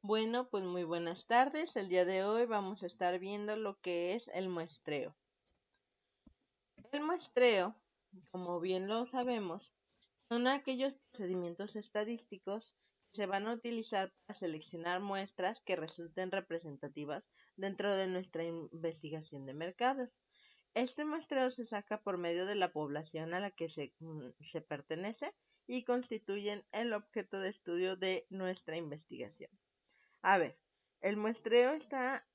Bueno, pues muy buenas tardes. El día de hoy vamos a estar viendo lo que es el muestreo. El muestreo, como bien lo sabemos, son aquellos procedimientos estadísticos que se van a utilizar para seleccionar muestras que resulten representativas dentro de nuestra investigación de mercados. Este muestreo se saca por medio de la población a la que se pertenece y constituyen el objeto de estudio de nuestra investigación. A ver, el muestreo está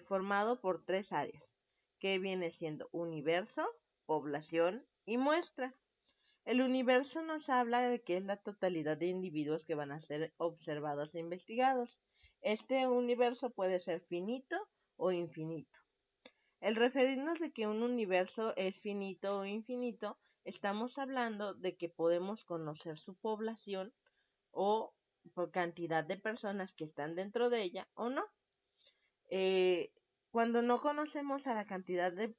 formado por tres áreas, que viene siendo universo, población y muestra. El universo nos habla de que es la totalidad de individuos que van a ser observados e investigados. Este universo puede ser finito o infinito. El referirnos de que un universo es finito o infinito, estamos hablando de que podemos conocer su población o por cantidad de personas que están dentro de ella o no. Eh, Cuando no conocemos a la cantidad de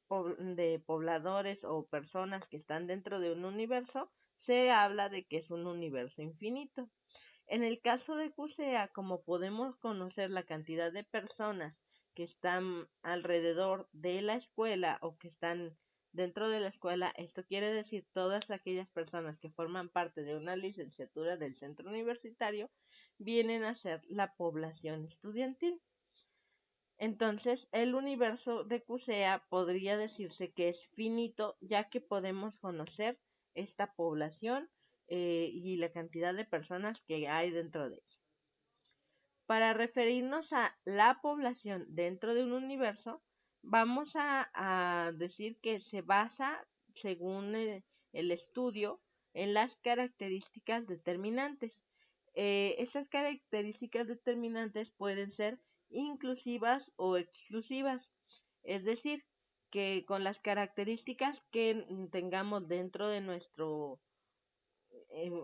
pobladores o personas que están dentro de un universo, se habla de que es un universo infinito. En el caso de QSEA, como podemos conocer la cantidad de personas que están alrededor de la escuela o que están dentro de la escuela, esto quiere decir todas aquellas personas que forman parte de una licenciatura del centro universitario, vienen a ser la población estudiantil. Entonces, el universo de QSEA podría decirse que es finito, ya que podemos conocer esta población y la cantidad de personas que hay dentro de ella. Para referirnos a la población dentro de un universo, vamos a decir que se basa, según el estudio, en las características determinantes. Estas características determinantes pueden ser inclusivas o exclusivas, es decir, que con las características que tengamos dentro de nuestro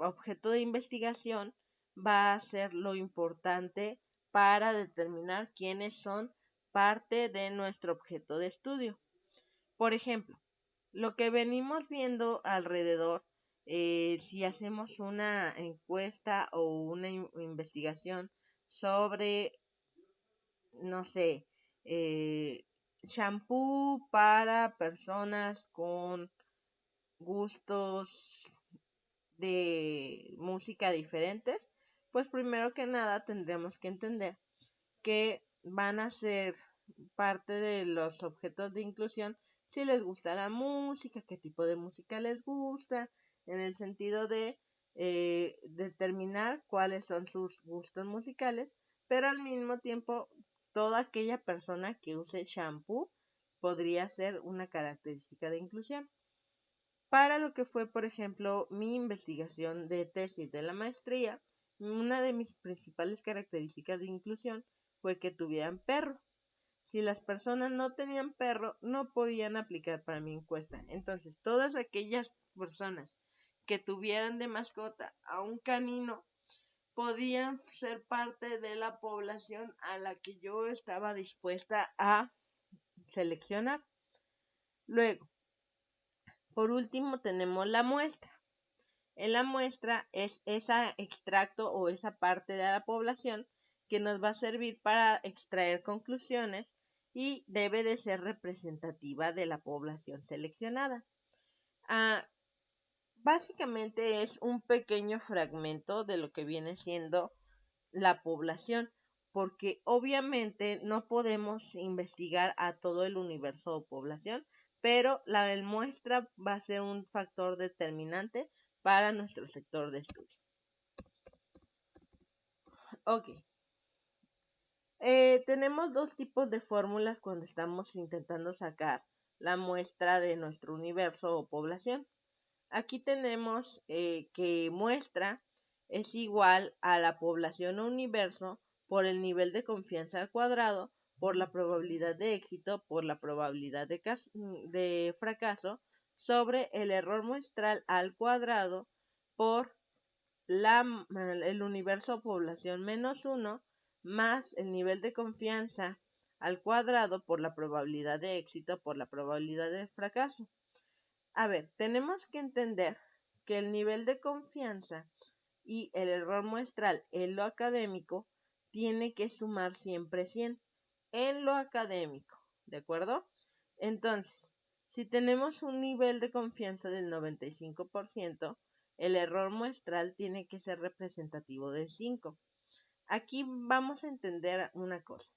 objeto de investigación va a ser lo importante para determinar quiénes son parte de nuestro objeto de estudio. Por ejemplo, lo que venimos viendo alrededor, si hacemos una encuesta o una investigación sobre, no sé, shampoo para personas con gustos de música diferentes, pues primero que nada tendremos que entender que van a ser parte de los objetos de inclusión si les gusta la música, qué tipo de música les gusta, en el sentido de determinar cuáles son sus gustos musicales, pero al mismo tiempo toda aquella persona que use shampoo podría ser una característica de inclusión. Para lo que fue, por ejemplo, mi investigación de tesis de la maestría, una de mis principales características de inclusión fue que tuvieran perro. Si las personas no tenían perro, no podían aplicar para mi encuesta. Entonces, todas aquellas personas que tuvieran de mascota a un canino podían ser parte de la población a la que yo estaba dispuesta a seleccionar. Luego, por último, tenemos la muestra. En la muestra es ese extracto o esa parte de la población que nos va a servir para extraer conclusiones y debe de ser representativa de la población seleccionada. Básicamente es un pequeño fragmento de lo que viene siendo la población, porque obviamente no podemos investigar a todo el universo o población, pero la muestra va a ser un factor determinante para nuestro sector de estudio. Ok. Tenemos dos tipos de fórmulas cuando estamos intentando sacar la muestra de nuestro universo o población. Aquí tenemos que muestra es igual a la población o universo por el nivel de confianza al cuadrado, por la probabilidad de éxito, por la probabilidad de fracaso, sobre el error muestral al cuadrado, por el universo población menos 1 más el nivel de confianza al cuadrado por la probabilidad de éxito por la probabilidad de fracaso. A ver, tenemos que entender que el nivel de confianza y el error muestral en lo académico tiene que sumar siempre 100 en lo académico, ¿de acuerdo? Entonces, si tenemos un nivel de confianza del 95%, el error muestral tiene que ser representativo de 5. Aquí vamos a entender una cosa.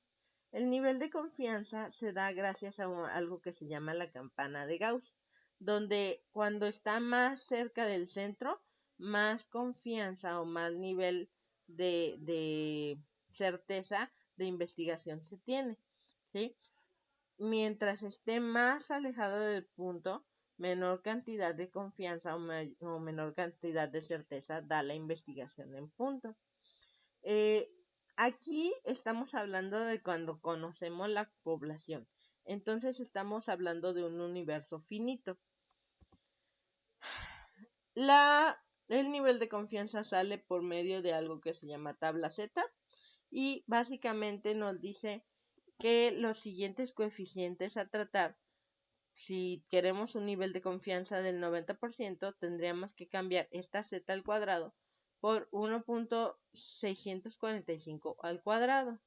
El nivel de confianza se da gracias a algo que se llama la campana de Gauss, donde cuando está más cerca del centro, más confianza o más nivel de certeza de investigación se tiene, ¿sí? Mientras esté más alejado del punto, menor cantidad de confianza o menor cantidad de certeza da la investigación en punto. Aquí estamos hablando de cuando conocemos la población. Entonces estamos hablando de un universo finito. El nivel de confianza sale por medio de algo que se llama tabla Z y básicamente nos dice que los siguientes coeficientes a tratar, si queremos un nivel de confianza del 90%, tendríamos que cambiar esta Z al cuadrado por 1.645 al cuadrado.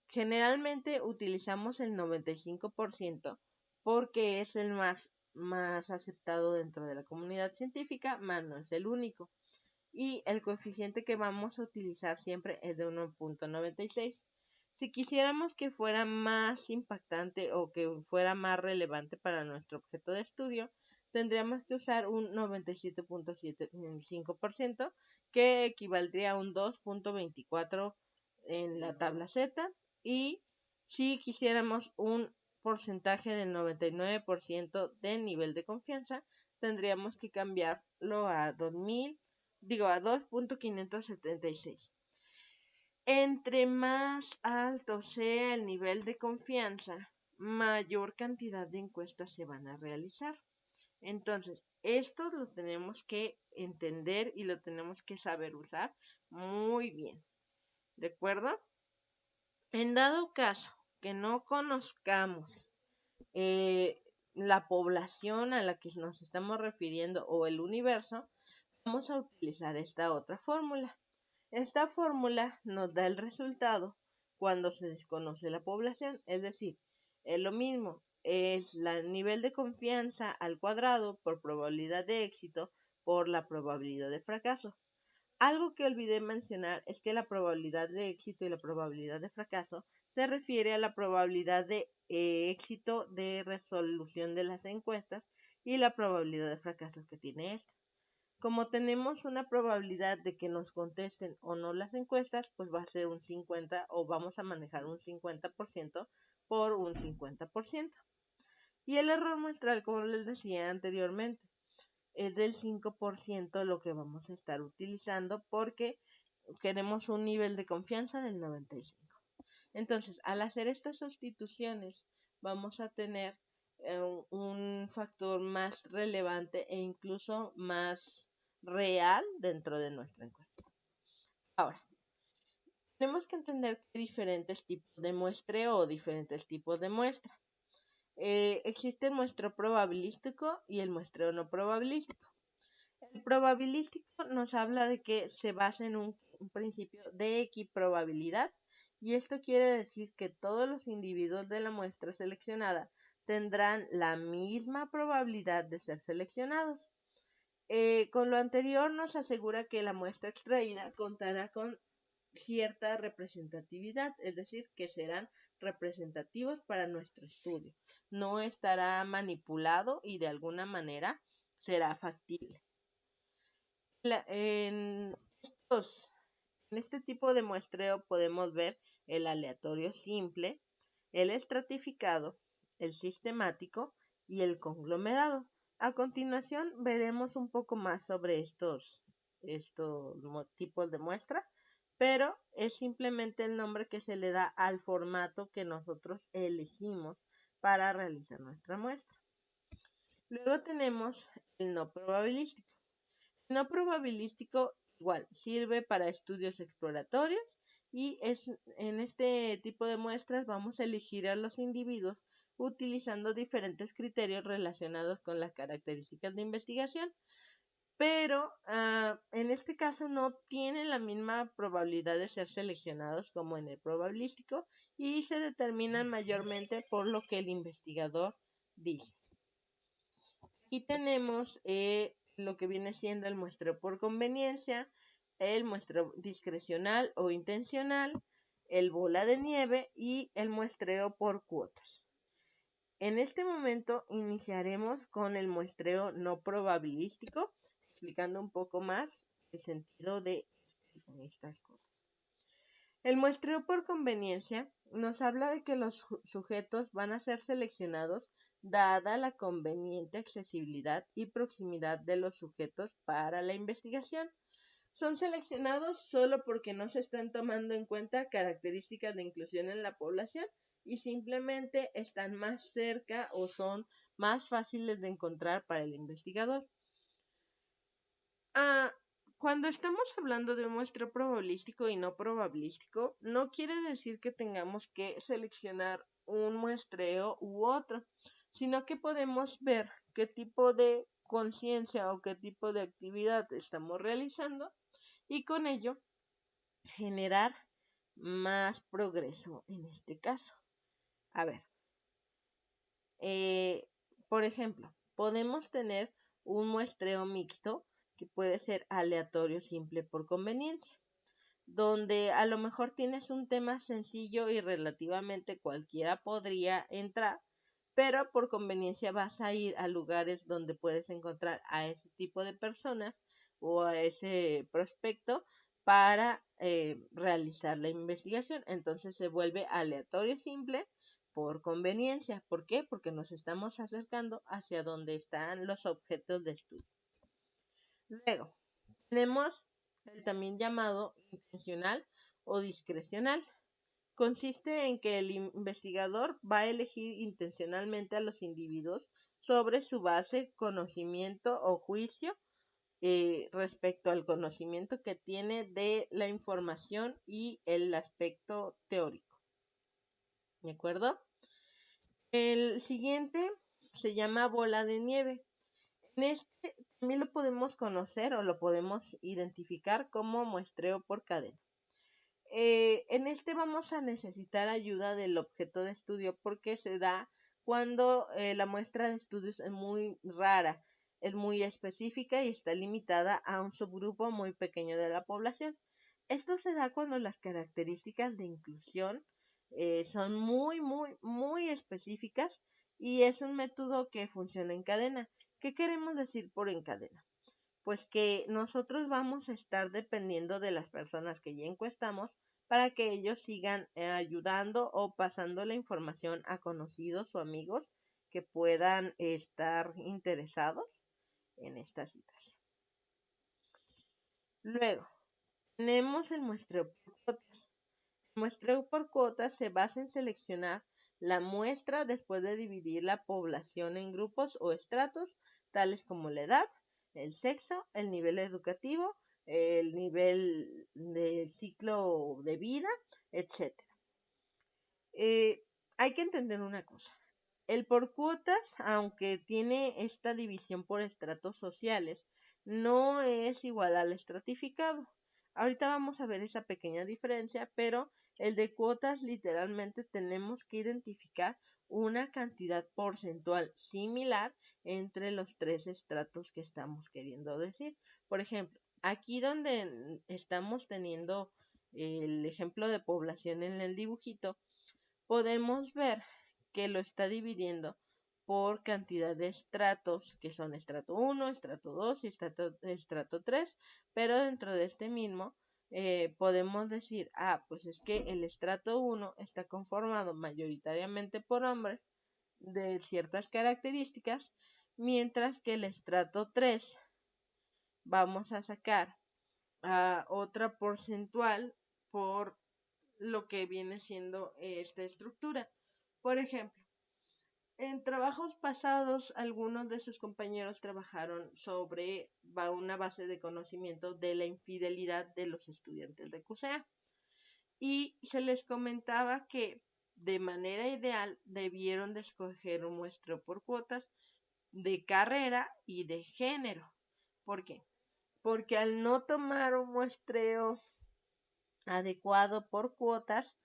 Generalmente utilizamos el 95% porque es el más aceptado dentro de la comunidad científica, más no es el único. Y el coeficiente que vamos a utilizar siempre es de 1.96. Si quisiéramos que fuera más impactante o que fuera más relevante para nuestro objeto de estudio, tendríamos que usar un 97.75%, que equivaldría a un 2.24 en la tabla Z. Y si quisiéramos un porcentaje del 99% de nivel de confianza, tendríamos que cambiarlo a 2.576. Entre más alto sea el nivel de confianza, mayor cantidad de encuestas se van a realizar. Entonces, esto lo tenemos que entender y lo tenemos que saber usar muy bien. ¿De acuerdo? En dado caso que no conozcamos la población a la que nos estamos refiriendo o el universo, vamos a utilizar esta otra fórmula. Esta fórmula nos da el resultado cuando se desconoce la población, es decir, es lo mismo, es el nivel de confianza al cuadrado por probabilidad de éxito por la probabilidad de fracaso. Algo que olvidé mencionar es que la probabilidad de éxito y la probabilidad de fracaso se refiere a la probabilidad de éxito de resolución de las encuestas y la probabilidad de fracaso que tiene esta. Como tenemos una probabilidad de que nos contesten o no las encuestas, pues va a ser un 50 o vamos a manejar un 50% por un 50%. Y el error muestral, como les decía anteriormente, es del 5% lo que vamos a estar utilizando porque queremos un nivel de confianza del 95. Entonces, al hacer estas sustituciones, vamos a tener un factor más relevante e incluso más real dentro de nuestra encuesta. Ahora, tenemos que entender que hay diferentes tipos de muestreo o diferentes tipos de muestra. Existe el muestreo probabilístico y el muestreo no probabilístico. El probabilístico nos habla de que se basa en un principio de equiprobabilidad, y esto quiere decir que todos los individuos de la muestra seleccionada tendrán la misma probabilidad de ser seleccionados. Con lo anterior nos asegura que la muestra extraída contará con cierta representatividad, es decir, que serán representativos para nuestro estudio. No estará manipulado y de alguna manera será factible. En este tipo de muestreo podemos ver el aleatorio simple, el estratificado, el sistemático y el conglomerado. A continuación veremos un poco más sobre estos tipos de muestra, pero es simplemente el nombre que se le da al formato que nosotros elegimos para realizar nuestra muestra. Luego tenemos el no probabilístico. El no probabilístico igual sirve para estudios exploratorios y en este tipo de muestras vamos a elegir a los individuos utilizando diferentes criterios relacionados con las características de investigación, pero en este caso no tienen la misma probabilidad de ser seleccionados como en el probabilístico y se determinan mayormente por lo que el investigador dice. Aquí tenemos lo que viene siendo el muestreo por conveniencia, el muestreo discrecional o intencional, el bola de nieve y el muestreo por cuotas. En este momento iniciaremos con el muestreo no probabilístico, explicando un poco más el sentido de estas cosas. El muestreo por conveniencia nos habla de que los sujetos van a ser seleccionados dada la conveniente accesibilidad y proximidad de los sujetos para la investigación. Son seleccionados solo porque no se están tomando en cuenta características de inclusión en la población y simplemente están más cerca o son más fáciles de encontrar para el investigador. Cuando estamos hablando de un muestreo probabilístico y no probabilístico, no quiere decir que tengamos que seleccionar un muestreo u otro, sino que podemos ver qué tipo de conciencia o qué tipo de actividad estamos realizando y con ello generar más progreso en este caso. A ver, por ejemplo, podemos tener un muestreo mixto que puede ser aleatorio simple por conveniencia, donde a lo mejor tienes un tema sencillo y relativamente cualquiera podría entrar, pero por conveniencia vas a ir a lugares donde puedes encontrar a ese tipo de personas o a ese prospecto para realizar la investigación. Entonces se vuelve aleatorio simple por conveniencia. ¿Por qué? Porque nos estamos acercando hacia donde están los objetos de estudio. Luego, tenemos el también llamado intencional o discrecional. Consiste en que el investigador va a elegir intencionalmente a los individuos sobre su base, conocimiento o juicio respecto al conocimiento que tiene de la información y el aspecto teórico. ¿De acuerdo? El siguiente se llama bola de nieve. En este también lo podemos conocer o lo podemos identificar como muestreo por cadena. En este vamos a necesitar ayuda del objeto de estudio porque se da cuando la muestra de estudios es muy rara, es muy específica y está limitada a un subgrupo muy pequeño de la población. Esto se da cuando las características de inclusión son muy específicas y es un método que funciona en cadena. ¿Qué queremos decir por en cadena? Pues que nosotros vamos a estar dependiendo de las personas que ya encuestamos para que ellos sigan ayudando o pasando la información a conocidos o amigos que puedan estar interesados en estas citas. Luego, tenemos el muestreo por cuotas. El muestreo por cuotas se basa en seleccionar la muestra después de dividir la población en grupos o estratos, tales como la edad, el sexo, el nivel educativo, el nivel de ciclo de vida, etc. Hay que entender una cosa. El por cuotas, aunque tiene esta división por estratos sociales, no es igual al estratificado. Ahorita vamos a ver esa pequeña diferencia, pero el de cuotas literalmente tenemos que identificar una cantidad porcentual similar entre los tres estratos que estamos queriendo decir. Por ejemplo, aquí donde estamos teniendo el ejemplo de población en el dibujito, podemos ver que lo está dividiendo por cantidad de estratos, que son estrato 1, estrato 2 y estrato 3, pero dentro de este mismo podemos decir, pues es que el estrato 1 está conformado mayoritariamente por hombres de ciertas características, mientras que el estrato 3 vamos a sacar a otra porcentual por lo que viene siendo esta estructura. Por ejemplo, en trabajos pasados, algunos de sus compañeros trabajaron sobre una base de conocimiento de la infidelidad de los estudiantes de CUSEA y se les comentaba que de manera ideal debieron de escoger un muestreo por cuotas de carrera y de género. ¿Por qué? porque al no tomar un muestreo adecuado por cuotas,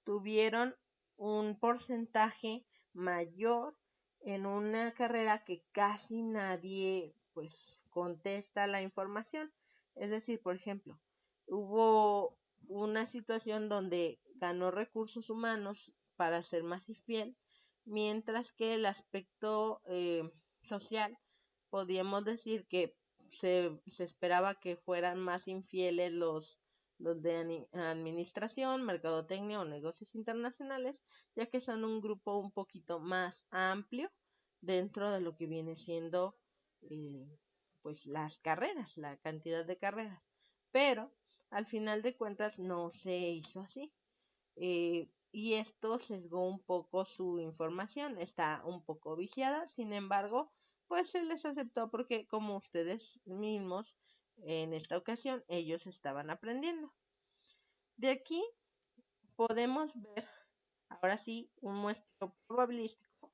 tuvieron un porcentaje mayor en una carrera que casi nadie pues contesta la información. Es decir, por ejemplo, hubo una situación donde ganó recursos humanos para ser más infiel, mientras que el aspecto social, podríamos decir que se esperaba que fueran más infieles los de administración, mercadotecnia o negocios internacionales, ya que son un grupo un poquito más amplio dentro de lo que viene siendo pues las carreras, la cantidad de carreras. Pero al final de cuentas no se hizo así. Y esto sesgó un poco su información, está un poco viciada, sin embargo, pues se les aceptó porque como ustedes mismos, en esta ocasión ellos estaban aprendiendo. De aquí podemos ver, ahora sí, un muestreo probabilístico,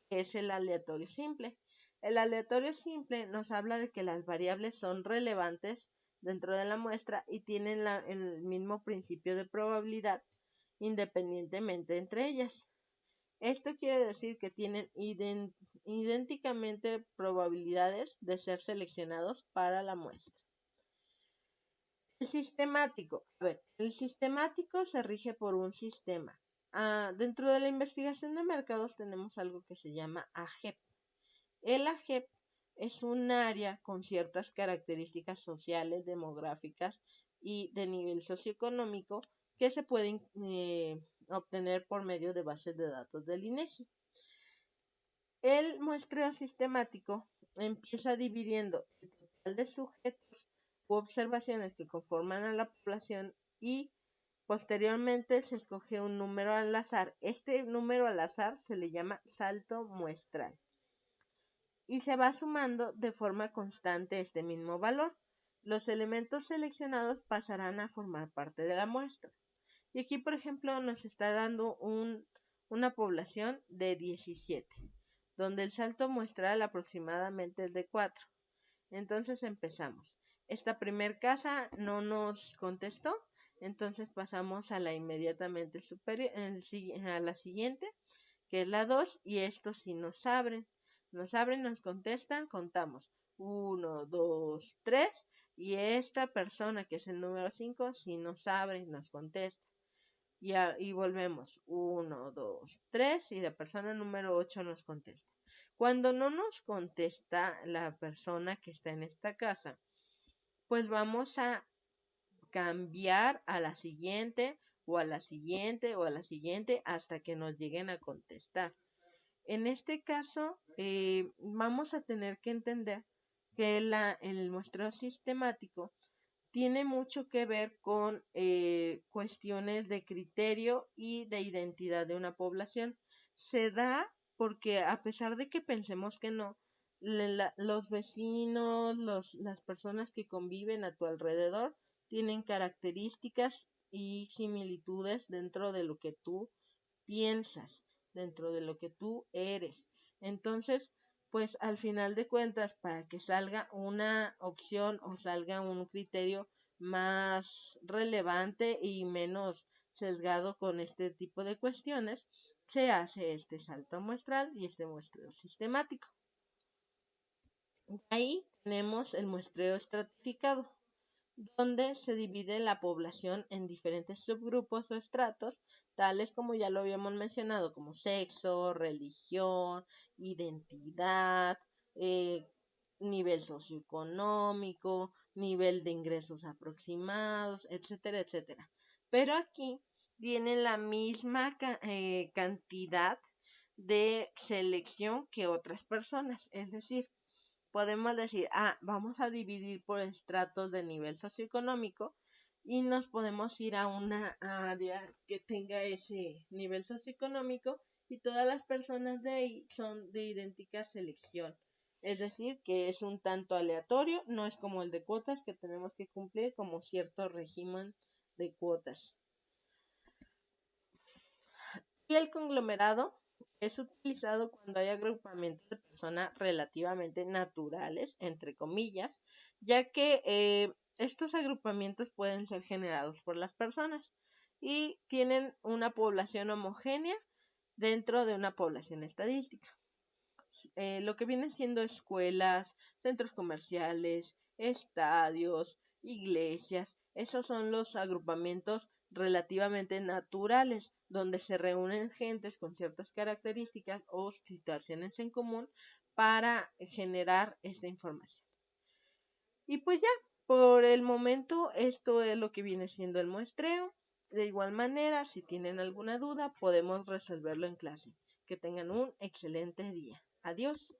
que es el aleatorio simple. El aleatorio simple nos habla de que las variables son relevantes dentro de la muestra y tienen el mismo principio de probabilidad independientemente entre ellas. Esto quiere decir que tienen idénticamente probabilidades de ser seleccionados para la muestra. El sistemático. El sistemático se rige por un sistema. Dentro de la investigación de mercados tenemos algo que se llama AGEP. El AGEP es un área con ciertas características sociales, demográficas y de nivel socioeconómico que se pueden obtener por medio de bases de datos del INEGI. El muestreo sistemático empieza dividiendo el total de sujetos u observaciones que conforman a la población y posteriormente se escoge un número al azar. Este número al azar se le llama salto muestral y se va sumando de forma constante este mismo valor. Los elementos seleccionados pasarán a formar parte de la muestra. Y aquí, por ejemplo, nos está dando una población de 17, donde el salto muestral aproximadamente es de 4. Entonces empezamos. Esta primer casa no nos contestó, entonces pasamos a la inmediatamente superior, a la siguiente, que es la 2, y estos sí nos abren. Nos abren, nos contestan, contamos 1, 2, 3, y esta persona que es el número 5 sí nos abre y nos contesta. Y volvemos 1, 2, 3 y la persona número 8 nos contesta. Cuando no nos contesta la persona que está en esta casa, pues vamos a cambiar a la siguiente o a la siguiente o a la siguiente hasta que nos lleguen a contestar. En este caso, vamos a tener que entender que el muestreo sistemático tiene mucho que ver con cuestiones de criterio y de identidad de una población. Se da porque a pesar de que pensemos que no, los vecinos, las personas que conviven a tu alrededor tienen características y similitudes dentro de lo que tú piensas, dentro de lo que tú eres. Entonces, pues al final de cuentas, para que salga una opción o salga un criterio más relevante y menos sesgado con este tipo de cuestiones, se hace este salto muestral y este muestreo sistemático. Ahí tenemos el muestreo estratificado, donde se divide la población en diferentes subgrupos o estratos, tales como ya lo habíamos mencionado, como sexo, religión, identidad, nivel socioeconómico, nivel de ingresos aproximados, etcétera, etcétera. Pero aquí tiene la misma cantidad de selección que otras personas, es decir, podemos decir, vamos a dividir por estratos de nivel socioeconómico y nos podemos ir a una área que tenga ese nivel socioeconómico y todas las personas de ahí son de idéntica selección. Es decir, que es un tanto aleatorio, no es como el de cuotas que tenemos que cumplir como cierto régimen de cuotas. Y el conglomerado Es utilizado cuando hay agrupamientos de personas relativamente naturales, entre comillas, ya que estos agrupamientos pueden ser generados por las personas y tienen una población homogénea dentro de una población estadística. Lo que vienen siendo escuelas, centros comerciales, estadios, iglesias, esos son los agrupamientos relativamente naturales, donde se reúnen gentes con ciertas características o situaciones en común para generar esta información. Y pues ya, por el momento esto es lo que viene siendo el muestreo. De igual manera, si tienen alguna duda, podemos resolverlo en clase. Que tengan un excelente día. Adiós.